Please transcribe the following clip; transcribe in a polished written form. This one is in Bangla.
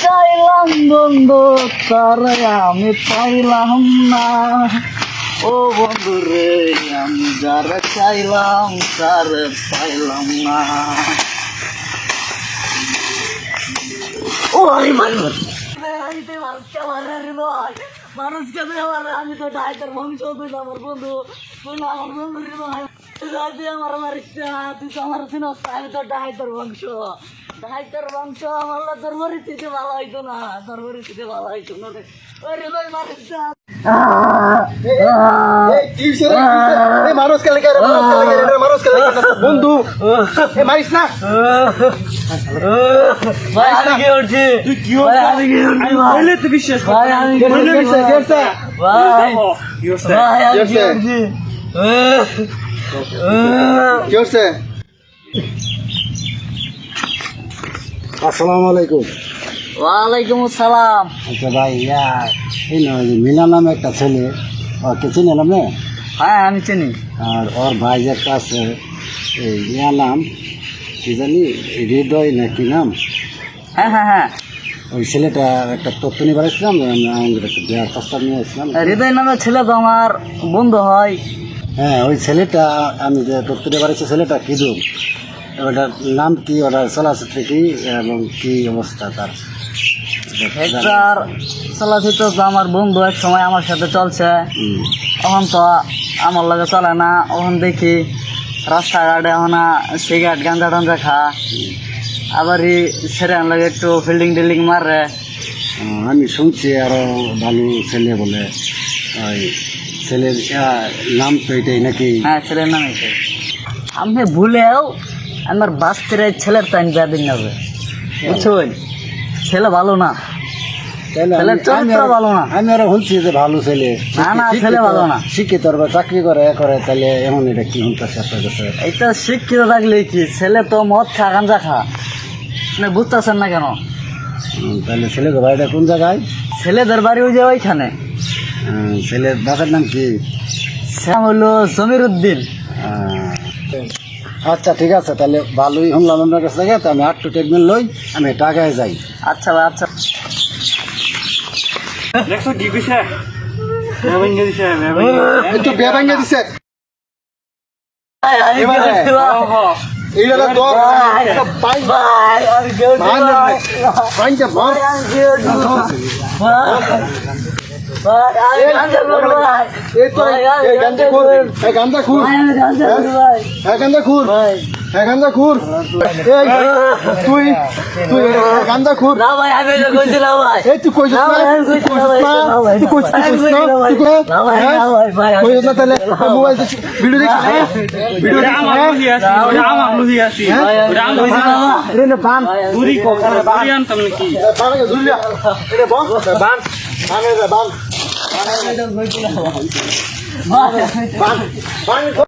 চাইলাম বন্ধু তারে আমি পাইলাম না। ও বন্ধু রে আমি যারা চাইলাম তারে পাইলাম না। ও আরে মানুষকে আমি তো ডাইটার বংশ, তুই তো আমার বন্ধু, তুই না আমার বন্ধু রে ভাই। তুই আমার মারিস না, তুই তো আমার চিনস না, আমি তো ডাইটার বংশ। ডাইটার বংশ আমার তোর পরিস্থিতি ভালো হইতো না, তোর পরিস্থিতি ভালো হইতো না রে। ওরে ভাই মারিস না। বন্ধু মারিস না ভাই আমি কি করছি? ভাই আমি কি করছি? বলে তুই বিশ্বাস কর। ভাই আমি কি করছি? ভাই ভাই আমি কি করছি? কি হচ্ছে? আসসালামু আলাইকুম। ওয়ালাইকুম আসসালাম। আচ্ছা ভাই, এই না মিনা নামে একটা ছেলে, ওকে চিনলাম না? হ্যাঁ আমি চিনি। আর ওর ভাই যে একটা আছে, এই ইয়া নাম কি জানি, হৃদয় না কি নাম, হ্যাঁ হ্যাঁ হ্যাঁ, ওই ছেলেটা একটা তথ্য নিয়ে বেড়াচ্ছিলাম, আমাদের একটা বিয়ার প্রস্তাব নিয়ে আসছিলাম। হৃদয় নামের ছেলে তো আমার বন্ধু হয়। হ্যাঁ, ওই ছেলেটা আমি যে তথ্য নিয়ে বেড়াচ্ছি, ছেলেটা কিদুম, ওটার নাম কি, ওটার চলাচিত্র কি এবং কি অবস্থা তার? হেক্টর চলাচিত্র তো আমার বন্ধু এক সময় আমার সাথে চলছে, এখন তো আমার লগে চলে না। এখন দেখি রাস্তাঘাটে এখন সিগারেট গাঁজা টাঞ্জা খা, আবার ছেড়ে লাগে একটু ফিল্ডিং টিল্ডিং মারে। আমি শুনছি আরো ভালো ছেলে বলে, ওই ছেলের নাম তো এটাই নাকি? হ্যাঁ ছেলের নাম এসে আমি ভুলেও আমার বাস্তের ছেলের টাইম বেদিন যাবে, বুঝছেন? ছেলে ভালো না, ছেলের চরিত্র ভালো না। আমি আরো শুনছি যে ভালো ছেলে, না না ছেলে ভালো না। শিক্ষিত বা চাকরি করে তাহলে এমন এটা কি শুনতেছে আপনার কাছে? এইটা শিক্ষিত থাকলে কি, ছেলে তো মদ খা গাঞ্জা খা, মানে বুঝতেছেন না কেন? তাহলে ছেলেকে বাড়িটা কোন জায়গায়? ছেলেদের বাড়ি ওই যে ওইখানে। ছেলের বাবার নাম কি? সে হলো জমির উদ্দিন। আচ্ছা ঠিক আছে, তাহলে ভালোই শুনলাম আপনার কাছ থেকে। তো আমি 8 to 10 মিনিট লই, আমি টাকায় যাই। আচ্ছা ভাই আচ্ছা। দেখছো কি কইছে? ভেঙে দিছে একটু বিয়া ভাঙিয়ে দিছে। এবারে এইটা তো পাই ভাই আর কেউ পাইটা মার। এই তো এই গান্দা খুর, এই গান্দা খুর, এই গান্দা খুর, এই গান্দা খুর, এই তুই তুই গান্দা খুর। না ভাই আমি তো কইছিলাম ভাই। এই তুই কইছিস না, তুই কইছিস না, তুই কইছিস না, না ভাই না ভাই ভাই কইছিস না। তাহলে মোবাইল ভিডিও দেখিস, ভিডিও দেখিস আমার লুহি আছে, ওটা আমার লুহি আছে, ওটা আমার লুহি আছে। রে না পান পুরি কো পুরি আনতাম নাকি? পান ঝুলিয়া এটা বল বান বান বান বান বান